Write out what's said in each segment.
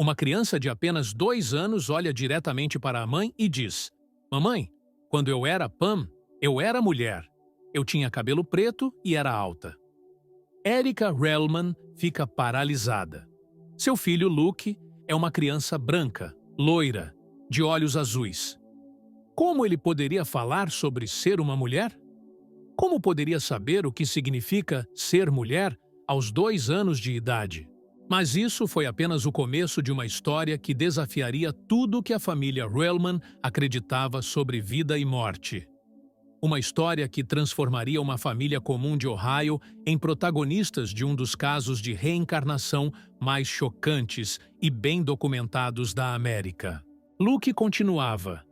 Uma criança de apenas 2 anos olha diretamente para a mãe e diz: Mamãe, quando eu era Pam, eu era mulher. Eu tinha cabelo preto e era alta. Erica Relman fica paralisada. Seu filho Luke é uma criança branca, loira, de olhos azuis. Como ele poderia falar sobre ser uma mulher? Como poderia saber o que significa ser mulher aos 2 anos de idade? Mas isso foi apenas o começo de uma história que desafiaria tudo que a família Relman acreditava sobre vida e morte. Uma história que transformaria uma família comum de Ohio em protagonistas de um dos casos de reencarnação mais chocantes e bem documentados da América. Luke continuava.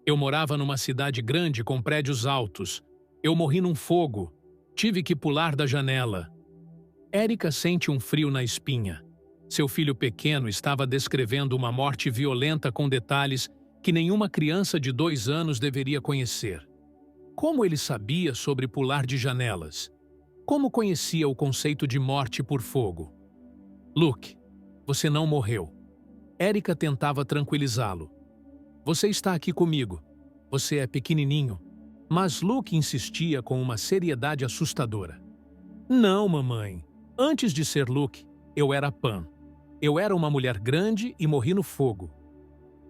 Eu morava numa cidade grande com prédios altos. Eu morri num fogo. Tive que pular da janela. Erica sente um frio na espinha. Seu filho pequeno estava descrevendo uma morte violenta com detalhes que nenhuma criança de 2 anos deveria conhecer. Como ele sabia sobre pular de janelas? Como conhecia o conceito de morte por fogo? Luke, você não morreu. Erica tentava tranquilizá-lo. Você está aqui comigo. Você é pequenininho. Mas Luke insistia com uma seriedade assustadora. Não, mamãe. Antes de ser Luke, eu era Pam. Eu era uma mulher grande e morri no fogo.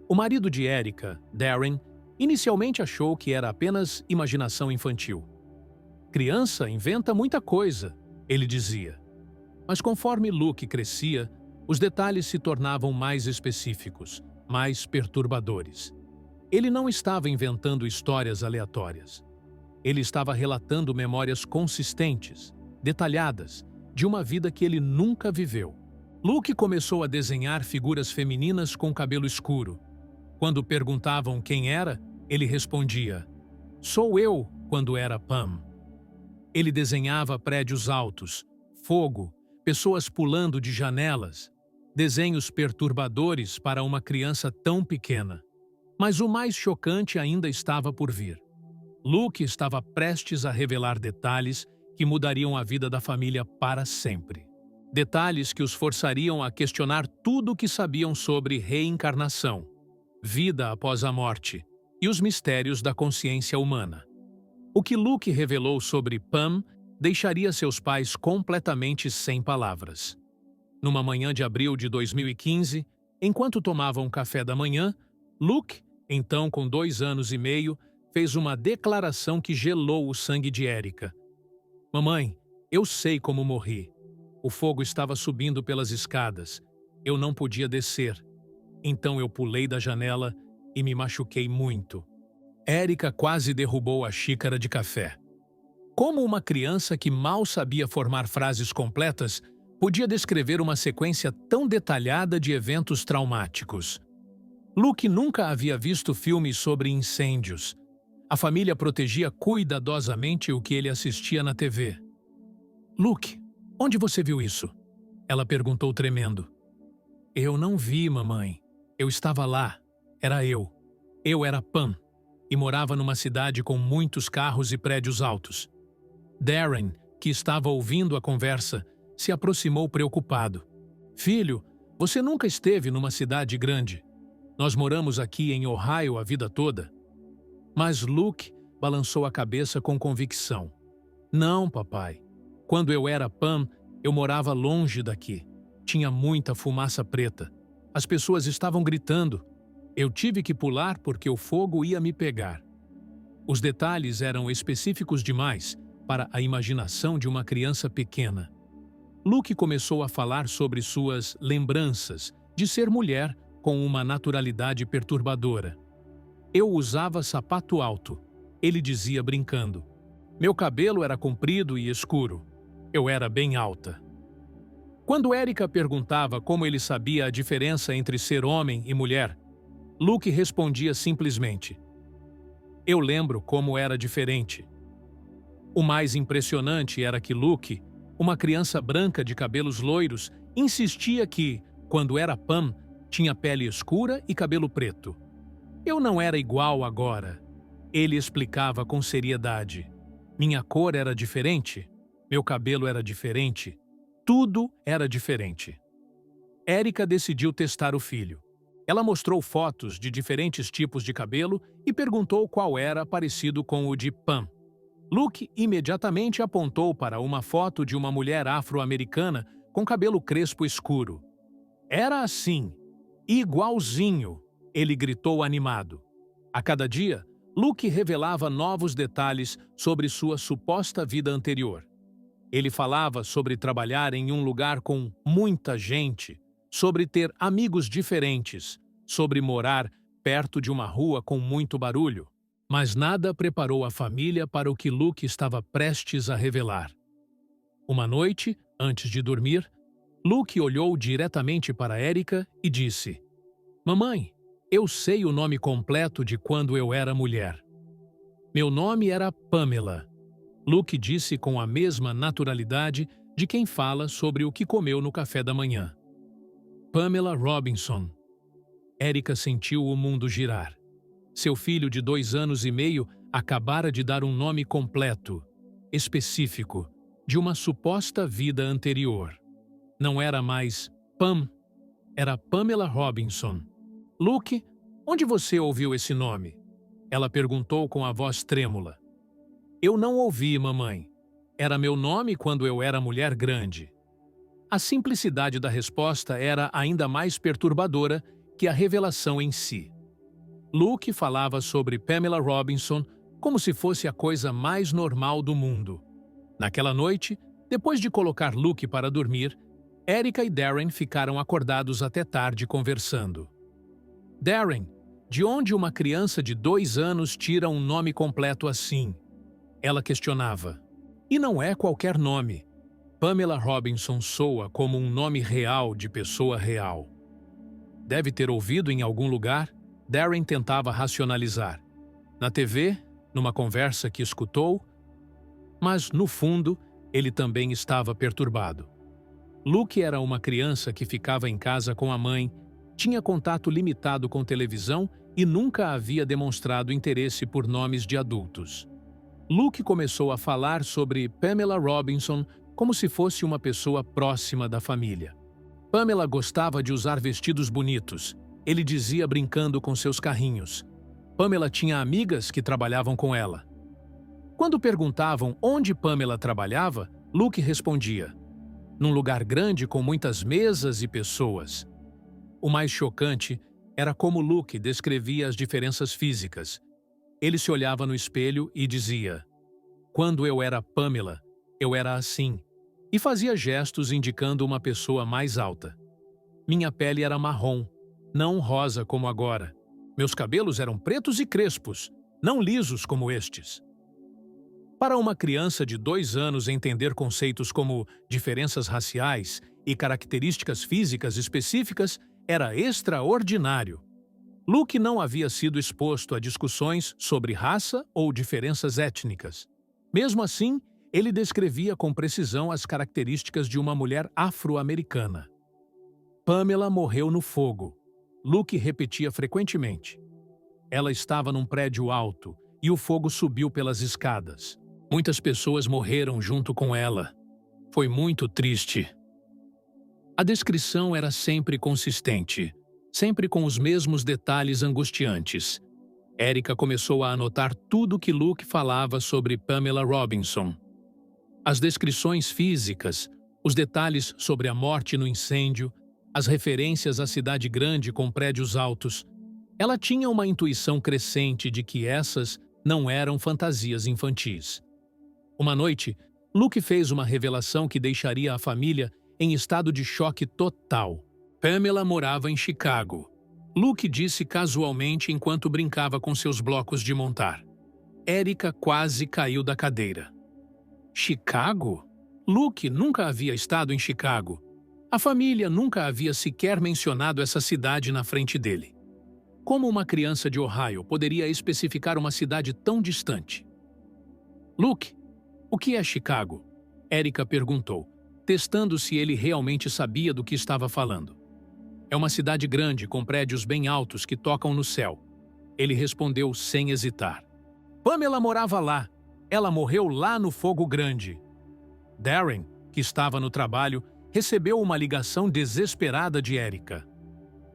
O marido de Erica, Darren, inicialmente achou que era apenas imaginação infantil. Criança inventa muita coisa, ele dizia. Mas conforme Luke crescia, os detalhes se tornavam mais específicos, mais perturbadores. Ele não estava inventando histórias aleatórias. Ele estava relatando memórias consistentes, detalhadas, de uma vida que ele nunca viveu. Luke começou a desenhar figuras femininas com cabelo escuro. Quando perguntavam quem era, ele respondia: "Sou eu quando era Pam." Ele desenhava prédios altos, fogo, pessoas pulando de janelas, desenhos perturbadores para uma criança tão pequena. Mas o mais chocante ainda estava por vir. Luke estava prestes a revelar detalhes que mudariam a vida da família para sempre. Detalhes que os forçariam a questionar tudo o que sabiam sobre reencarnação, vida após a morte e os mistérios da consciência humana. O que Luke revelou sobre Pam deixaria seus pais completamente sem palavras. Numa manhã de abril de 2015, enquanto tomavam café da manhã, Luke, então com 2 anos e meio, fez uma declaração que gelou o sangue de Erica. Mamãe, eu sei como morri. O fogo estava subindo pelas escadas. Eu não podia descer. Então eu pulei da janela e me machuquei muito. Erica quase derrubou a xícara de café. Como uma criança que mal sabia formar frases completas podia descrever uma sequência tão detalhada de eventos traumáticos? Luke nunca havia visto filmes sobre incêndios. A família protegia cuidadosamente o que ele assistia na TV. Luke, onde você viu isso? Ela perguntou tremendo. Eu não vi, mamãe. Eu estava lá. Era eu. Eu era Pam e morava numa cidade com muitos carros e prédios altos. Darren, que estava ouvindo a conversa, se aproximou preocupado. Filho, você nunca esteve numa cidade grande. Nós moramos aqui em Ohio a vida toda. Mas Luke balançou a cabeça com convicção. Não, papai. Quando eu era Pam, eu morava longe daqui. Tinha muita fumaça preta. As pessoas estavam gritando. Eu tive que pular porque o fogo ia me pegar. Os detalhes eram específicos demais para a imaginação de uma criança pequena. Luke começou a falar sobre suas lembranças de ser mulher com uma naturalidade perturbadora. Eu usava sapato alto, ele dizia brincando. Meu cabelo era comprido e escuro. Eu era bem alta. Quando Erica perguntava como ele sabia a diferença entre ser homem e mulher, Luke respondia simplesmente: Eu lembro como era diferente. O mais impressionante era que Luke, uma criança branca de cabelos loiros, insistia que, quando era Pam, tinha pele escura e cabelo preto. Eu não era igual agora. Ele explicava com seriedade. Minha cor era diferente, meu cabelo era diferente, tudo era diferente. Erika decidiu testar o filho. Ela mostrou fotos de diferentes tipos de cabelo e perguntou qual era parecido com o de Pam. Luke imediatamente apontou para uma foto de uma mulher afro-americana com cabelo crespo escuro. Era assim, igualzinho, ele gritou animado. A cada dia, Luke revelava novos detalhes sobre sua suposta vida anterior. Ele falava sobre trabalhar em um lugar com muita gente, sobre ter amigos diferentes, sobre morar perto de uma rua com muito barulho. Mas nada preparou a família para o que Luke estava prestes a revelar. Uma noite, antes de dormir, Luke olhou diretamente para Erika e disse: "Mamãe, eu sei o nome completo de quando eu era mulher. Meu nome era Pamela." Luke disse com a mesma naturalidade de quem fala sobre o que comeu no café da manhã. Pamela Robinson. Erika sentiu o mundo girar. Seu filho de 2 anos e meio acabara de dar um nome completo, específico, de uma suposta vida anterior. Não era mais Pam, era Pamela Robinson. "Luke, onde você ouviu esse nome?" Ela perguntou com a voz trêmula. "Eu não ouvi, mamãe. Era meu nome quando eu era mulher grande." A simplicidade da resposta era ainda mais perturbadora que a revelação em si. Luke falava sobre Pamela Robinson como se fosse a coisa mais normal do mundo. Naquela noite, depois de colocar Luke para dormir, Erika e Darren ficaram acordados até tarde conversando. "Darren, de onde uma criança de 2 anos tira um nome completo assim?" Ela questionava. "E não é qualquer nome. Pamela Robinson soa como um nome real de pessoa real." "Deve ter ouvido em algum lugar?" Darren tentava racionalizar. Na TV, numa conversa que escutou, mas, no fundo, ele também estava perturbado. Luke era uma criança que ficava em casa com a mãe, tinha contato limitado com televisão e nunca havia demonstrado interesse por nomes de adultos. Luke começou a falar sobre Pamela Robinson como se fosse uma pessoa próxima da família. Pamela gostava de usar vestidos bonitos, ele dizia brincando com seus carrinhos. Pamela tinha amigas que trabalhavam com ela. Quando perguntavam onde Pamela trabalhava, Luke respondia: "Num lugar grande com muitas mesas e pessoas." O mais chocante era como Luke descrevia as diferenças físicas. Ele se olhava no espelho e dizia: "Quando eu era Pamela, eu era assim", e fazia gestos indicando uma pessoa mais alta. "Minha pele era marrom, não rosa como agora. Meus cabelos eram pretos e crespos, não lisos como estes." Para uma criança de 2 anos entender conceitos como diferenças raciais e características físicas específicas era extraordinário. Luke não havia sido exposto a discussões sobre raça ou diferenças étnicas. Mesmo assim, ele descrevia com precisão as características de uma mulher afro-americana. "Pamela morreu no fogo", Luke repetia frequentemente. "Ela estava num prédio alto e o fogo subiu pelas escadas. Muitas pessoas morreram junto com ela. Foi muito triste." A descrição era sempre consistente, sempre com os mesmos detalhes angustiantes. Erika começou a anotar tudo que Luke falava sobre Pamela Robinson. As descrições físicas, os detalhes sobre a morte no incêndio, as referências à cidade grande com prédios altos. Ela tinha uma intuição crescente de que essas não eram fantasias infantis. Uma noite, Luke fez uma revelação que deixaria a família em estado de choque total. Pamela morava em Chicago. Luke disse casualmente enquanto brincava com seus blocos de montar. Erika quase caiu da cadeira. Chicago? Luke nunca havia estado em Chicago. A família nunca havia sequer mencionado essa cidade na frente dele. Como uma criança de Ohio poderia especificar uma cidade tão distante? "Luke, o que é Chicago?" Erika perguntou, testando se ele realmente sabia do que estava falando. "É uma cidade grande com prédios bem altos que tocam no céu." Ele respondeu sem hesitar. "Pamela morava lá. Ela morreu lá no Fogo Grande." Darren, que estava no trabalho, recebeu uma ligação desesperada de Erica.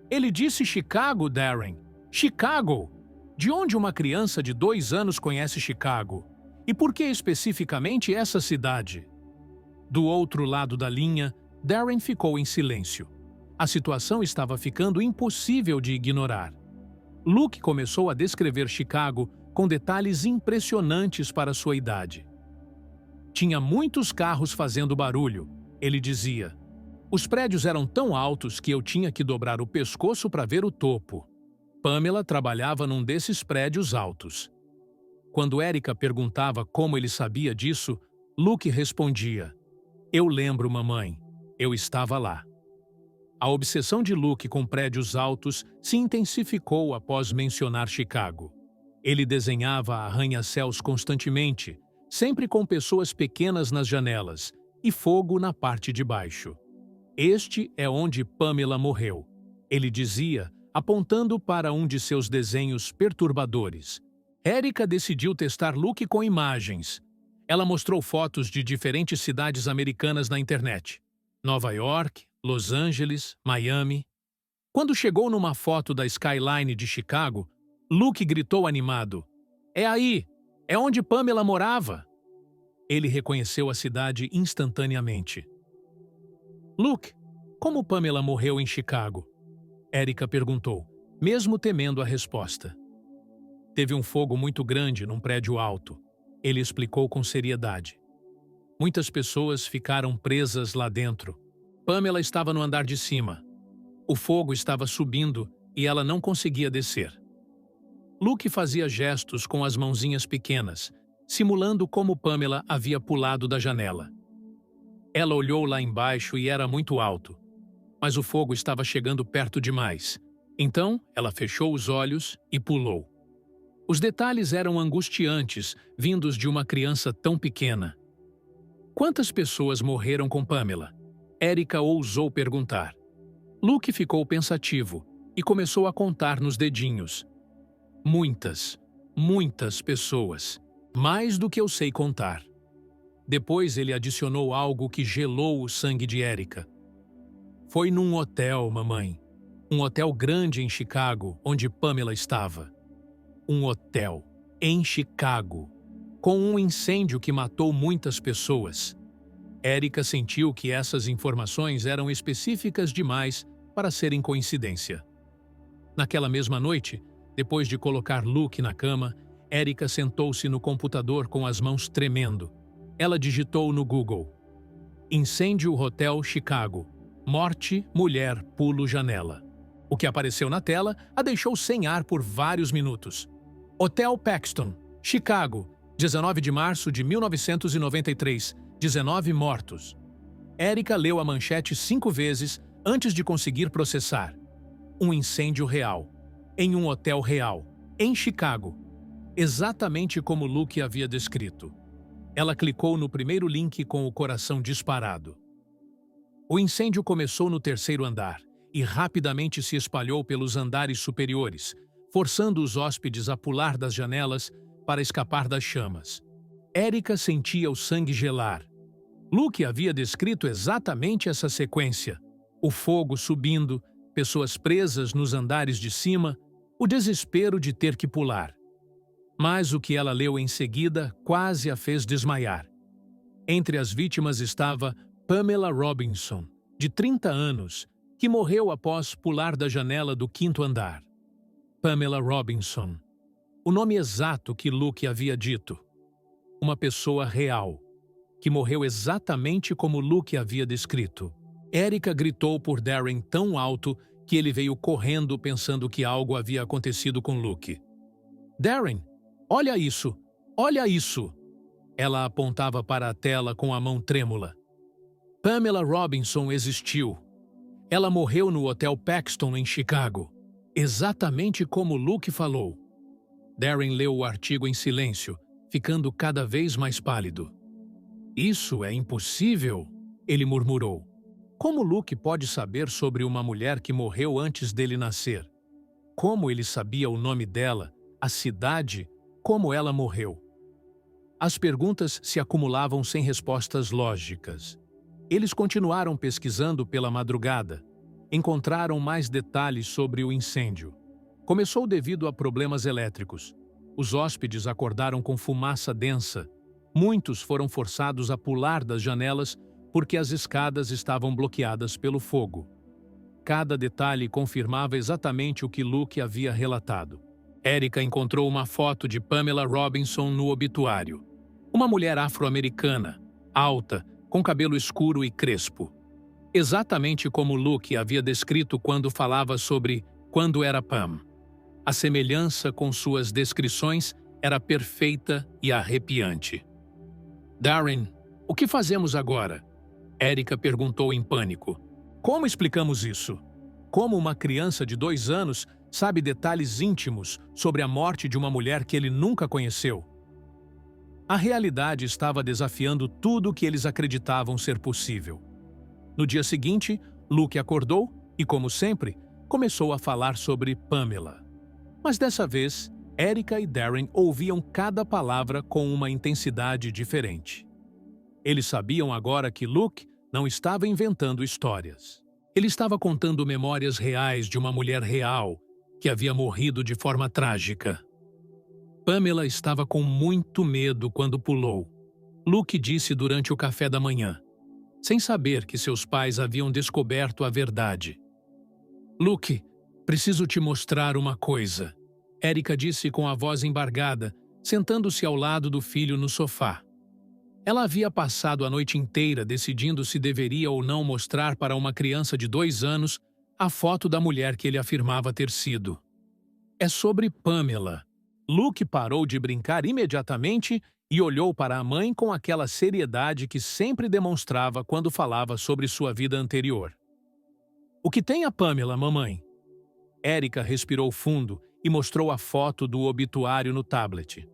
Ele disse Chicago, Darren. Chicago! De onde uma criança de 2 anos conhece Chicago? E por que especificamente essa cidade? Do outro lado da linha, Darren ficou em silêncio. A situação estava ficando impossível de ignorar. Luke começou a descrever Chicago com detalhes impressionantes para sua idade. Tinha muitos carros fazendo barulho, ele dizia. Os prédios eram tão altos que eu tinha que dobrar o pescoço para ver o topo. Pamela trabalhava num desses prédios altos. Quando Erica perguntava como ele sabia disso, Luke respondia: "Eu lembro, mamãe. Eu estava lá." A obsessão de Luke com prédios altos se intensificou após mencionar Chicago. Ele desenhava arranha-céus constantemente, sempre com pessoas pequenas nas janelas e fogo na parte de baixo. "Este é onde Pamela morreu", ele dizia, apontando para um de seus desenhos perturbadores. Erica decidiu testar Luke com imagens. Ela mostrou fotos de diferentes cidades americanas na internet. Nova York, Los Angeles, Miami. Quando chegou numa foto da skyline de Chicago, Luke gritou animado: "É aí! É onde Pamela morava!" Ele reconheceu a cidade instantaneamente. "Luke, como Pamela morreu em Chicago?" Erica perguntou, mesmo temendo a resposta. "Teve um fogo muito grande num prédio alto", ele explicou com seriedade. "Muitas pessoas ficaram presas lá dentro. Pamela estava no andar de cima. O fogo estava subindo e ela não conseguia descer." Luke fazia gestos com as mãozinhas pequenas, simulando como Pamela havia pulado da janela. Ela olhou lá embaixo e era muito alto, mas o fogo estava chegando perto demais. Então, ela fechou os olhos e pulou. Os detalhes eram angustiantes, vindos de uma criança tão pequena. "Quantas pessoas morreram com Pamela?" Erica ousou perguntar. Luke ficou pensativo e começou a contar nos dedinhos. "Muitas, muitas pessoas. Mais do que eu sei contar." Depois ele adicionou algo que gelou o sangue de Erica. "Foi num hotel, mamãe. Um hotel grande em Chicago, onde Pamela estava. Um hotel, em Chicago, com um incêndio que matou muitas pessoas." Erica sentiu que essas informações eram específicas demais para serem coincidência. Naquela mesma noite, depois de colocar Luke na cama, Erica sentou-se no computador com as mãos tremendo. Ela digitou no Google: "Incêndio Hotel Chicago. Morte, mulher, pulo janela." O que apareceu na tela a deixou sem ar por vários minutos. Hotel Paxton, Chicago, 19 de março de 1993, 19 mortos. Erica leu a manchete 5 vezes antes de conseguir processar. Um incêndio real, em um hotel real, em Chicago, exatamente como Luke havia descrito. Ela clicou no primeiro link com o coração disparado. O incêndio começou no 3º andar e rapidamente se espalhou pelos andares superiores, forçando os hóspedes a pular das janelas para escapar das chamas. Erica sentia o sangue gelar. Luke havia descrito exatamente essa sequência: o fogo subindo, pessoas presas nos andares de cima, o desespero de ter que pular. Mas o que ela leu em seguida quase a fez desmaiar. Entre as vítimas estava Pamela Robinson, de 30 anos, que morreu após pular da janela do 5º andar. Pamela Robinson. O nome exato que Luke havia dito. Uma pessoa real, que morreu exatamente como Luke havia descrito. Erica gritou por Darren tão alto que ele veio correndo pensando que algo havia acontecido com Luke. "Darren, olha isso! Olha isso!" Ela apontava para a tela com a mão trêmula. Pamela Robinson existiu. Ela morreu no Hotel Paxton, em Chicago. Exatamente como Luke falou. Darren leu o artigo em silêncio, ficando cada vez mais pálido. "Isso é impossível", ele murmurou. Como Luke pode saber sobre uma mulher que morreu antes dele nascer? Como ele sabia o nome dela, a cidade, como ela morreu? As perguntas se acumulavam sem respostas lógicas. Eles continuaram pesquisando pela madrugada. Encontraram mais detalhes sobre o incêndio. Começou devido a problemas elétricos. Os hóspedes acordaram com fumaça densa. Muitos foram forçados a pular das janelas porque as escadas estavam bloqueadas pelo fogo. Cada detalhe confirmava exatamente o que Luke havia relatado. Erica encontrou uma foto de Pamela Robinson no obituário. Uma mulher afro-americana, alta, com cabelo escuro e crespo. Exatamente como Luke havia descrito quando falava sobre quando era Pam. A semelhança com suas descrições era perfeita e arrepiante. Darren, o que fazemos agora? Erica perguntou em pânico. Como explicamos isso? Como uma criança de 2 anos sabe detalhes íntimos sobre a morte de uma mulher que ele nunca conheceu? A realidade estava desafiando tudo o que eles acreditavam ser possível. No dia seguinte, Luke acordou e, como sempre, começou a falar sobre Pamela. Mas dessa vez, Erica e Darren ouviam cada palavra com uma intensidade diferente. Eles sabiam agora que Luke não estava inventando histórias. Ele estava contando memórias reais de uma mulher real que havia morrido de forma trágica. Pamela estava com muito medo quando pulou. Luke disse durante o café da manhã, sem saber que seus pais haviam descoberto a verdade. Luke, preciso te mostrar uma coisa, Erica disse com a voz embargada, sentando-se ao lado do filho no sofá. Ela havia passado a noite inteira decidindo se deveria ou não mostrar para uma criança de 2 anos a foto da mulher que ele afirmava ter sido. É sobre Pamela. Luke parou de brincar imediatamente e olhou para a mãe com aquela seriedade que sempre demonstrava quando falava sobre sua vida anterior. O que tem a Pamela, mamãe? Erica respirou fundo e mostrou a foto do obituário no tablet.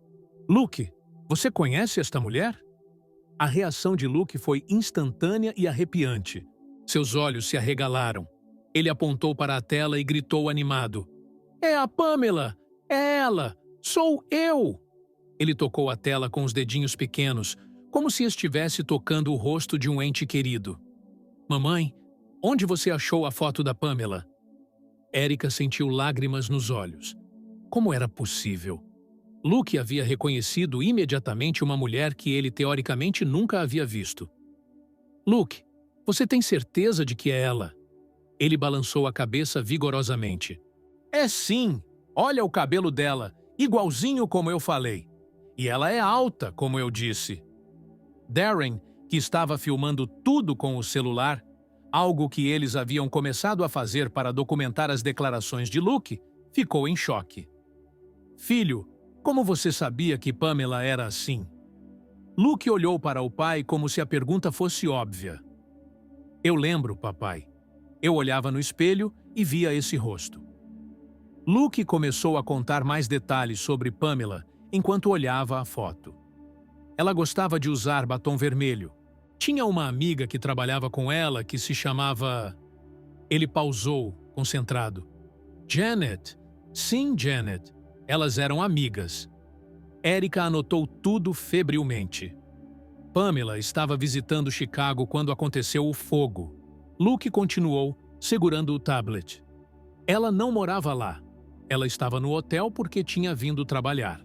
Luke, você conhece esta mulher? A reação de Luke foi instantânea e arrepiante. Seus olhos se arregalaram. Ele apontou para a tela e gritou animado. É a Pamela! É ela! Sou eu! Ele tocou a tela com os dedinhos pequenos, como se estivesse tocando o rosto de um ente querido. Mamãe, onde você achou a foto da Pamela? Erica sentiu lágrimas nos olhos. Como era possível? Luke havia reconhecido imediatamente uma mulher que ele teoricamente nunca havia visto. Luke, você tem certeza de que é ela? Ele balançou a cabeça vigorosamente. É sim! Olha o cabelo dela, igualzinho como eu falei. E ela é alta, como eu disse. Darren, que estava filmando tudo com o celular, algo que eles haviam começado a fazer para documentar as declarações de Luke, ficou em choque. Filho, como você sabia que Pamela era assim? Luke olhou para o pai como se a pergunta fosse óbvia. Eu lembro, papai. Eu olhava no espelho e via esse rosto. Luke começou a contar mais detalhes sobre Pamela enquanto olhava a foto. Ela gostava de usar batom vermelho. Tinha uma amiga que trabalhava com ela que se chamava... Ele pausou, concentrado. Janet. Sim, Janet. Elas eram amigas. Erica anotou tudo febrilmente. Pamela estava visitando Chicago quando aconteceu o fogo. Luke continuou, segurando o tablet. Ela não morava lá. Ela estava no hotel porque tinha vindo trabalhar.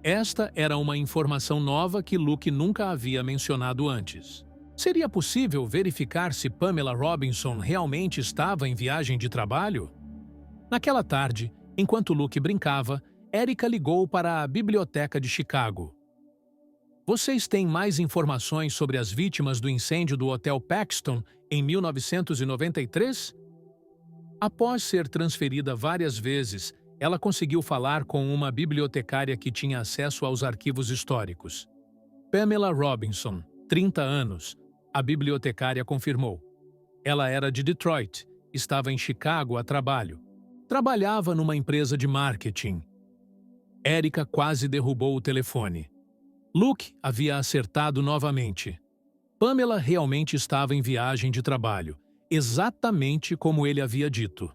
Esta era uma informação nova que Luke nunca havia mencionado antes. Seria possível verificar se Pamela Robinson realmente estava em viagem de trabalho? Naquela tarde, enquanto Luke brincava, Erica ligou para a biblioteca de Chicago. Vocês têm mais informações sobre as vítimas do incêndio do Hotel Paxton em 1993? Após ser transferida várias vezes, ela conseguiu falar com uma bibliotecária que tinha acesso aos arquivos históricos. Pamela Robinson, 30 anos, a bibliotecária confirmou. Ela era de Detroit, estava em Chicago a trabalho. Trabalhava numa empresa de marketing. Erica quase derrubou o telefone. Luke havia acertado novamente. Pamela realmente estava em viagem de trabalho, exatamente como ele havia dito.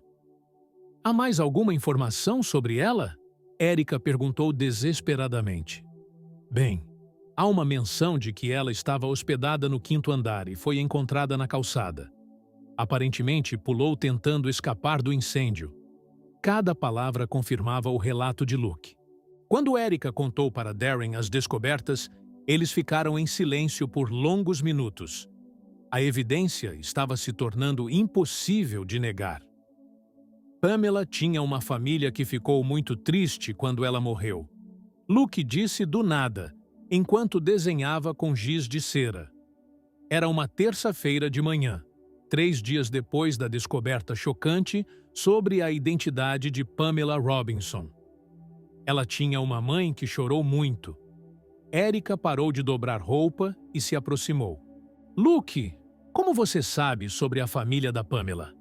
Há mais alguma informação sobre ela? Erica perguntou desesperadamente. Bem, Há uma menção de que ela estava hospedada no 5º andar e foi encontrada na calçada. Aparentemente, pulou tentando escapar do incêndio. Cada palavra confirmava o relato de Luke. Quando Erica contou para Darren as descobertas, eles ficaram em silêncio por longos minutos. A evidência estava se tornando impossível de negar. Pamela tinha uma família que ficou muito triste quando ela morreu. Luke disse do nada, enquanto desenhava com giz de cera. Era uma terça-feira de manhã, 3 dias depois da descoberta chocante sobre a identidade de Pamela Robinson. Ela tinha uma mãe que chorou muito. Erica parou de dobrar roupa e se aproximou. Luke, como você sabe sobre a família da Pamela?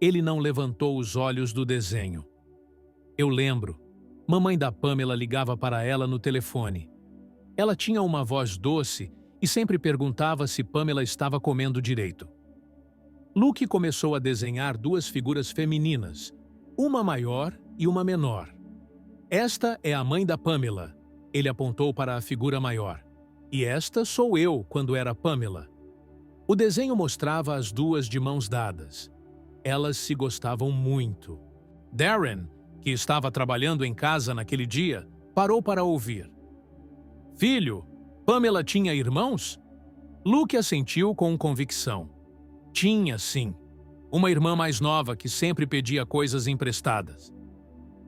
Ele não levantou os olhos do desenho. Eu lembro. Mamãe da Pamela ligava para ela no telefone. Ela tinha uma voz doce e sempre perguntava se Pamela estava comendo direito. Luke começou a desenhar 2 figuras femininas, uma maior e uma menor. Esta é a mãe da Pamela. Ele apontou para a figura maior. E esta sou eu quando era Pamela. O desenho mostrava as 2 de mãos dadas. Elas se gostavam muito. Darren, que estava trabalhando em casa naquele dia, parou para ouvir. Filho, Pamela tinha irmãos? Luke assentiu com convicção. Tinha, sim. Uma irmã mais nova que sempre pedia coisas emprestadas.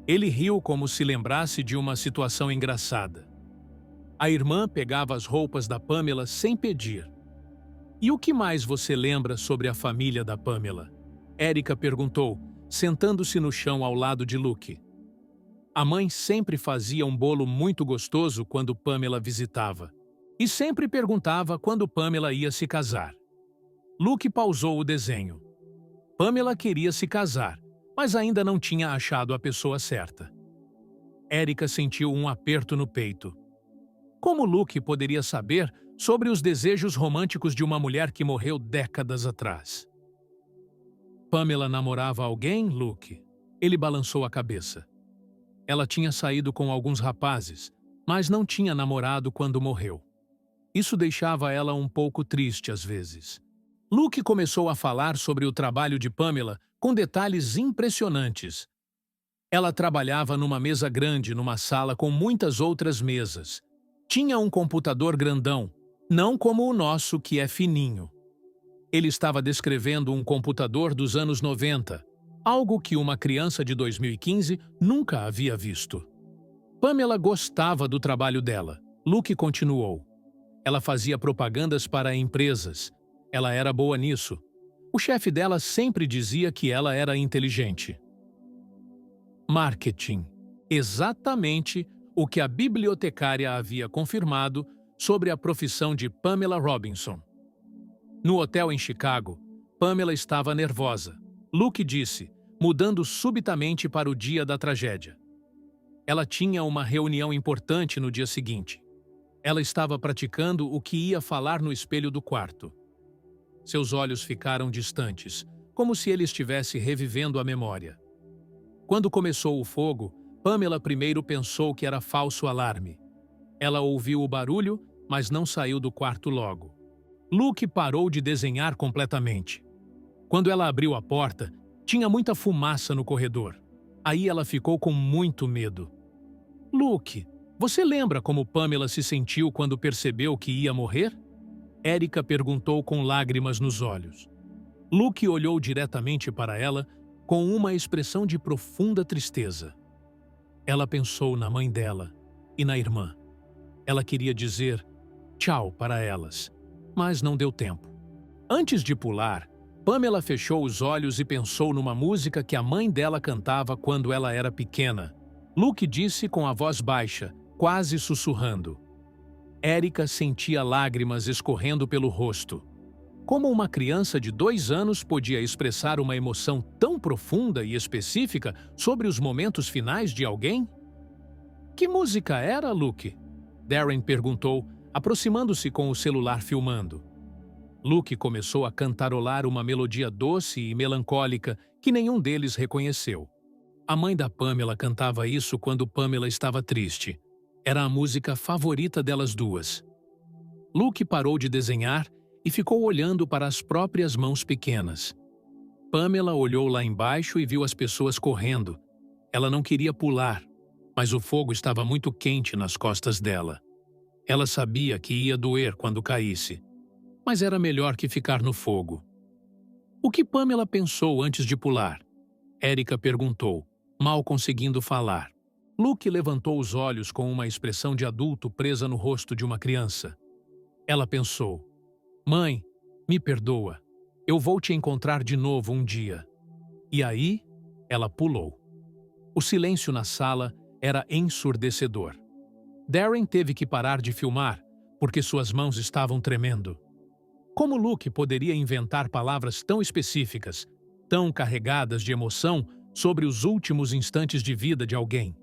Ele riu como se lembrasse de uma situação engraçada. A irmã pegava as roupas da Pamela sem pedir. E o que mais você lembra sobre a família da Pamela? Erica perguntou, sentando-se no chão ao lado de Luke. A mãe sempre fazia um bolo muito gostoso quando Pamela visitava. E sempre perguntava quando Pamela ia se casar. Luke pausou o desenho. Pamela queria se casar, mas ainda não tinha achado a pessoa certa. Erica sentiu um aperto no peito. Como Luke poderia saber sobre os desejos românticos de uma mulher que morreu décadas atrás? Pamela namorava alguém, Luke? Ele balançou a cabeça. Ela tinha saído com alguns rapazes, mas não tinha namorado quando morreu. Isso deixava ela um pouco triste às vezes. Luke começou a falar sobre o trabalho de Pamela com detalhes impressionantes. Ela trabalhava numa mesa grande numa sala com muitas outras mesas. Tinha um computador grandão, não como o nosso que é fininho. Ele estava descrevendo um computador dos anos 90, algo que uma criança de 2015 nunca havia visto. Pamela gostava do trabalho dela. Luke continuou. Ela fazia propagandas para empresas. Ela era boa nisso. O chefe dela sempre dizia que ela era inteligente. Marketing. Exatamente o que a bibliotecária havia confirmado sobre a profissão de Pamela Robinson. No hotel em Chicago, Pamela estava nervosa. Luke disse, mudando subitamente para o dia da tragédia. Ela tinha uma reunião importante no dia seguinte. Ela estava praticando o que ia falar no espelho do quarto. Seus olhos ficaram distantes, como se ele estivesse revivendo a memória. Quando começou o fogo, Pamela primeiro pensou que era falso alarme. Ela ouviu o barulho, mas não saiu do quarto logo. Luke parou de desenhar completamente. Quando ela abriu a porta, tinha muita fumaça no corredor. Aí ela ficou com muito medo. Luke, você lembra como Pamela se sentiu quando percebeu que ia morrer? Erica perguntou com lágrimas nos olhos. Luke olhou diretamente para ela com uma expressão de profunda tristeza. Ela pensou na mãe dela e na irmã. Ela queria dizer tchau para elas, mas não deu tempo. Antes de pular, Pamela fechou os olhos e pensou numa música que a mãe dela cantava quando ela era pequena. Luke disse com a voz baixa, quase sussurrando. Erica sentia lágrimas escorrendo pelo rosto. Como uma criança de 2 anos podia expressar uma emoção tão profunda e específica sobre os momentos finais de alguém? Que música era, Luke? Darren perguntou, aproximando-se com o celular filmando. Luke começou a cantarolar uma melodia doce e melancólica que nenhum deles reconheceu. A mãe da Pamela cantava isso quando Pamela estava triste. Era a música favorita delas duas. Luke parou de desenhar e ficou olhando para as próprias mãos pequenas. Pamela olhou lá embaixo e viu as pessoas correndo. Ela não queria pular, mas o fogo estava muito quente nas costas dela. Ela sabia que ia doer quando caísse, mas era melhor que ficar no fogo. O que Pamela pensou antes de pular? Erika perguntou, mal conseguindo falar. Luke levantou os olhos com uma expressão de adulto presa no rosto de uma criança. Ela pensou, mãe, me perdoa. Eu vou te encontrar de novo um dia. E aí, ela pulou. O silêncio na sala era ensurdecedor. Darren teve que parar de filmar, porque suas mãos estavam tremendo. Como Luke poderia inventar palavras tão específicas, tão carregadas de emoção sobre os últimos instantes de vida de alguém?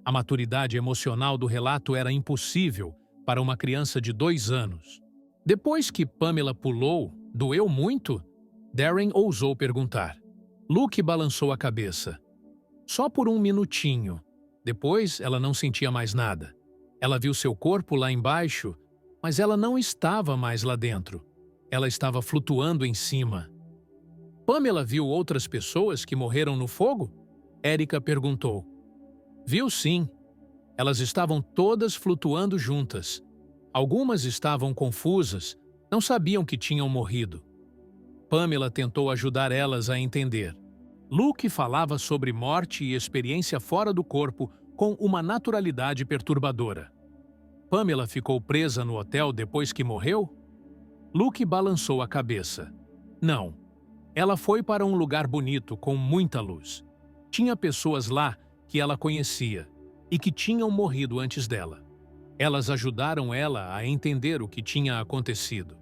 A maturidade emocional do relato era impossível para uma criança de 2 anos. Depois que Pamela pulou, doeu muito? Darren ousou perguntar. Luke balançou a cabeça. Só por 1 minutinho. Depois, ela não sentia mais nada. Ela viu seu corpo lá embaixo, mas ela não estava mais lá dentro. Ela estava flutuando em cima. Pamela viu outras pessoas que morreram no fogo? Erika perguntou. Viu sim. Elas estavam todas flutuando juntas. Algumas estavam confusas, não sabiam que tinham morrido. Pamela tentou ajudar elas a entender. Luke falava sobre morte e experiência fora do corpo com uma naturalidade perturbadora. Pamela ficou presa no hotel depois que morreu? Luke balançou a cabeça. Não. Ela foi para um lugar bonito com muita luz. Tinha pessoas lá que ela conhecia e que tinham morrido antes dela. Elas ajudaram ela a entender o que tinha acontecido.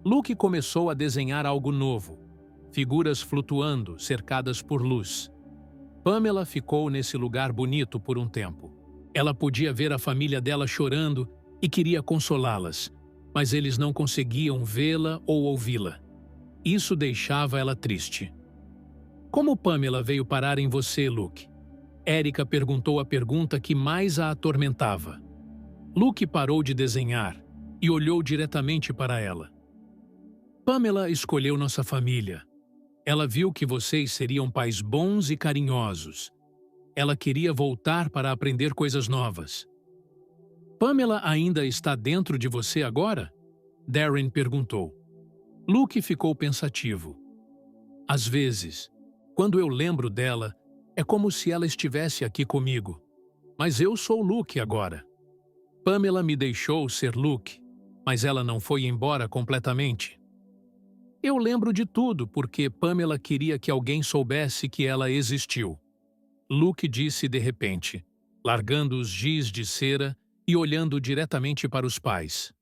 Luke começou a desenhar algo novo, figuras flutuando, cercadas por luz. Pamela ficou nesse lugar bonito por um tempo. Ela podia ver a família dela chorando e queria consolá-las, mas eles não conseguiam vê-la ou ouvi-la. Isso deixava ela triste. Como Pamela veio parar em você, Luke? Erika perguntou a pergunta que mais a atormentava. Luke parou de desenhar e olhou diretamente para ela. Pamela escolheu nossa família. Ela viu que vocês seriam pais bons e carinhosos. Ela queria voltar para aprender coisas novas. Pamela ainda está dentro de você agora? Darren perguntou. Luke ficou pensativo. Às vezes, quando eu lembro dela, é como se ela estivesse aqui comigo. Mas eu sou Luke agora. Pamela me deixou ser Luke, mas ela não foi embora completamente. Eu lembro de tudo porque Pamela queria que alguém soubesse que ela existiu. Luke disse de repente, largando os giz de cera e olhando diretamente para os pais.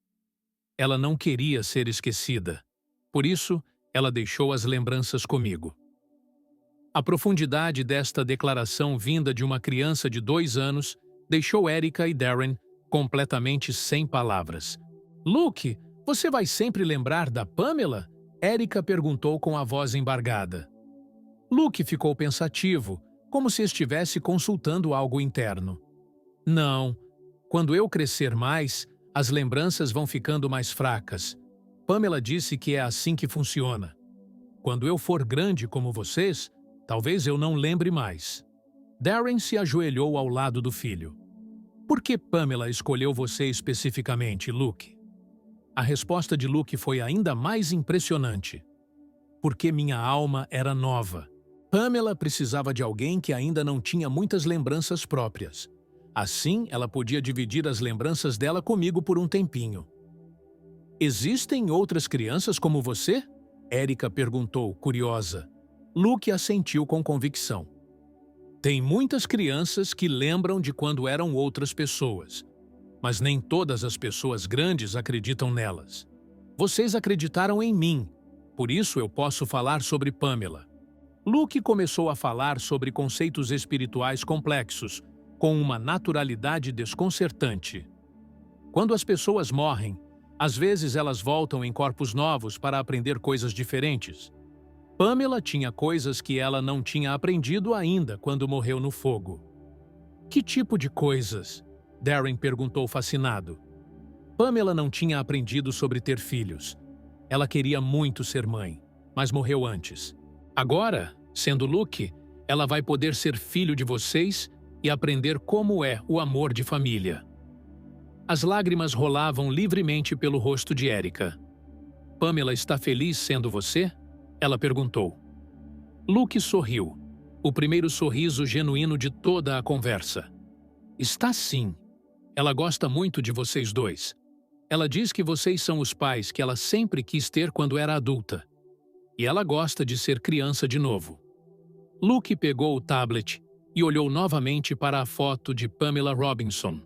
Ela não queria ser esquecida. Por isso, ela deixou as lembranças comigo. A profundidade desta declaração vinda de uma criança de 2 anos deixou Erika e Darren completamente sem palavras. Luke, você vai sempre lembrar da Pamela? Erika perguntou com a voz embargada. Luke ficou pensativo, como se estivesse consultando algo interno. Não. Quando eu crescer mais, as lembranças vão ficando mais fracas. Pamela disse que é assim que funciona. Quando eu for grande como vocês, talvez eu não lembre mais. Darren se ajoelhou ao lado do filho. Por que Pamela escolheu você especificamente, Luke? A resposta de Luke foi ainda mais impressionante. Porque minha alma era nova. Pamela precisava de alguém que ainda não tinha muitas lembranças próprias. Assim, ela podia dividir as lembranças dela comigo por um tempinho. Existem outras crianças como você? Erika perguntou, curiosa. Luke assentiu com convicção. Tem muitas crianças que lembram de quando eram outras pessoas, mas nem todas as pessoas grandes acreditam nelas. Vocês acreditaram em mim, por isso eu posso falar sobre Pamela. Luke começou a falar sobre conceitos espirituais complexos, com uma naturalidade desconcertante. Quando as pessoas morrem, às vezes elas voltam em corpos novos para aprender coisas diferentes. Pamela tinha coisas que ela não tinha aprendido ainda quando morreu no fogo. Que tipo de coisas? Darren perguntou fascinado. Pamela não tinha aprendido sobre ter filhos. Ela queria muito ser mãe, mas morreu antes. Agora, sendo Luke, ela vai poder ser filho de vocês e aprender como é o amor de família. As lágrimas rolavam livremente pelo rosto de Erica. Pamela está feliz sendo você? Ela perguntou. Luke sorriu, o primeiro sorriso genuíno de toda a conversa. Está sim. Ela gosta muito de vocês dois. Ela diz que vocês são os pais que ela sempre quis ter quando era adulta. E ela gosta de ser criança de novo. Luke pegou o tablet e olhou novamente para a foto de Pamela Robinson.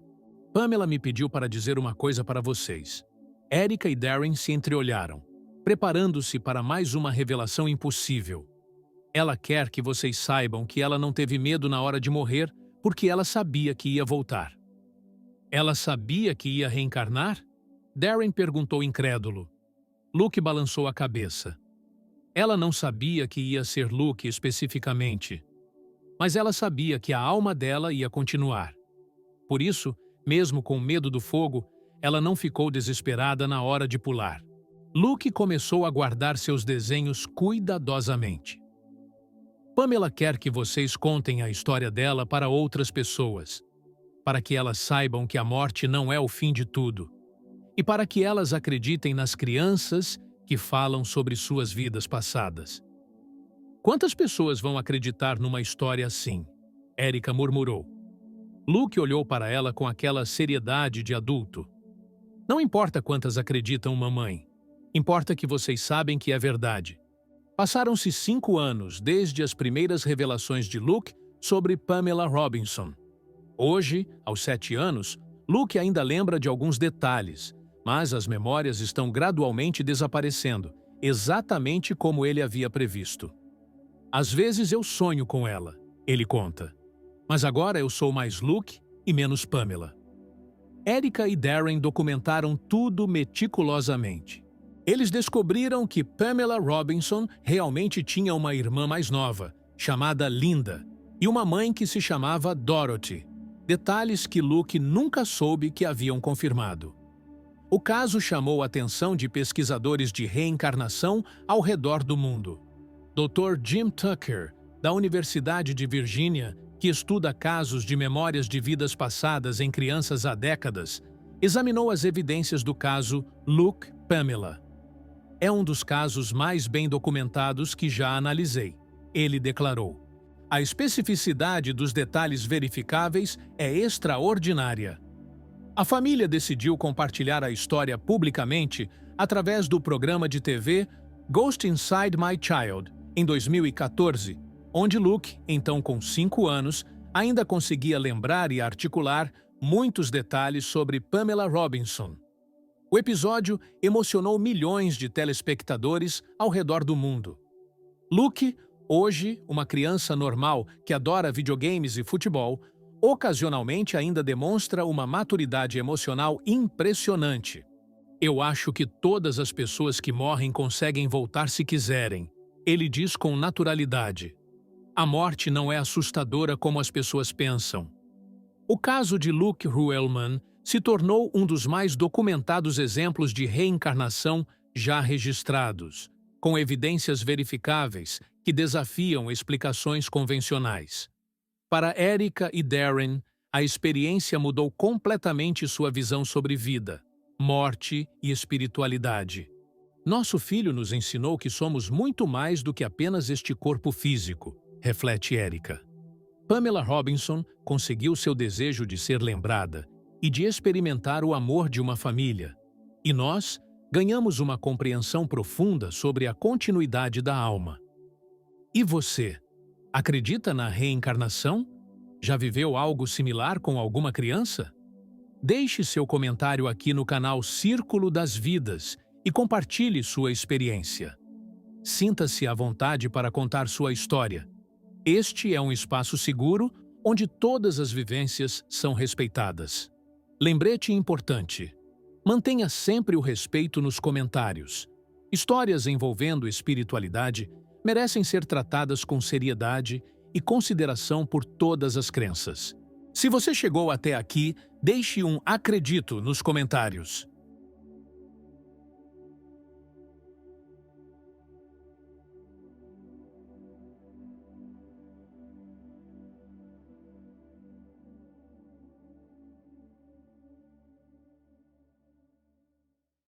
Pamela me pediu para dizer uma coisa para vocês. Erica e Darren se entreolharam, preparando-se para mais uma revelação impossível. Ela quer que vocês saibam que ela não teve medo na hora de morrer porque ela sabia que ia voltar. Ela sabia que ia reencarnar? Darren perguntou incrédulo. Luke balançou a cabeça. Ela não sabia que ia ser Luke especificamente, mas ela sabia que a alma dela ia continuar. Por isso, mesmo com medo do fogo, ela não ficou desesperada na hora de pular. Luke começou a guardar seus desenhos cuidadosamente. Pamela quer que vocês contem a história dela para outras pessoas, para que elas saibam que a morte não é o fim de tudo, e para que elas acreditem nas crianças que falam sobre suas vidas passadas. Quantas pessoas vão acreditar numa história assim? Erica murmurou. Luke olhou para ela com aquela seriedade de adulto. Não importa quantas acreditam, mamãe. Importa que vocês sabem que é verdade. Passaram-se 5 anos desde as primeiras revelações de Luke sobre Pamela Robinson. Hoje, aos 7 anos, Luke ainda lembra de alguns detalhes, mas as memórias estão gradualmente desaparecendo, exatamente como ele havia previsto. Às vezes eu sonho com ela, ele conta. Mas agora eu sou mais Luke e menos Pamela. Erica e Darren documentaram tudo meticulosamente. Eles descobriram que Pamela Robinson realmente tinha uma irmã mais nova, chamada Linda, e uma mãe que se chamava Dorothy. Detalhes que Luke nunca soube que haviam confirmado. O caso chamou a atenção de pesquisadores de reencarnação ao redor do mundo. Dr. Jim Tucker, da Universidade de Virgínia, que estuda casos de memórias de vidas passadas em crianças há décadas, examinou as evidências do caso Luke Pamela. É um dos casos mais bem documentados que já analisei, ele declarou. A especificidade dos detalhes verificáveis é extraordinária. A família decidiu compartilhar a história publicamente através do programa de TV Ghost Inside My Child, em 2014, onde Luke, então com 5 anos, ainda conseguia lembrar e articular muitos detalhes sobre Pamela Robinson. O episódio emocionou milhões de telespectadores ao redor do mundo. Luke, hoje uma criança normal que adora videogames e futebol, ocasionalmente ainda demonstra uma maturidade emocional impressionante. Eu acho que todas as pessoas que morrem conseguem voltar se quiserem, ele diz com naturalidade. A morte não é assustadora como as pessoas pensam. O caso de Luke Ruellman se tornou um dos mais documentados exemplos de reencarnação já registrados, com evidências verificáveis que desafiam explicações convencionais. Para Erica e Darren, a experiência mudou completamente sua visão sobre vida, morte e espiritualidade. Nosso filho nos ensinou que somos muito mais do que apenas este corpo físico, reflete Erica. Pamela Robinson conseguiu seu desejo de ser lembrada e de experimentar o amor de uma família. E nós ganhamos uma compreensão profunda sobre a continuidade da alma. E você? Acredita na reencarnação? Já viveu algo similar com alguma criança? Deixe seu comentário aqui no canal Círculo das Vidas e compartilhe sua experiência. Sinta-se à vontade para contar sua história. Este é um espaço seguro onde todas as vivências são respeitadas. Lembrete importante: mantenha sempre o respeito nos comentários. Histórias envolvendo espiritualidade merecem ser tratadas com seriedade e consideração por todas as crenças. Se você chegou até aqui, deixe um acredito nos comentários.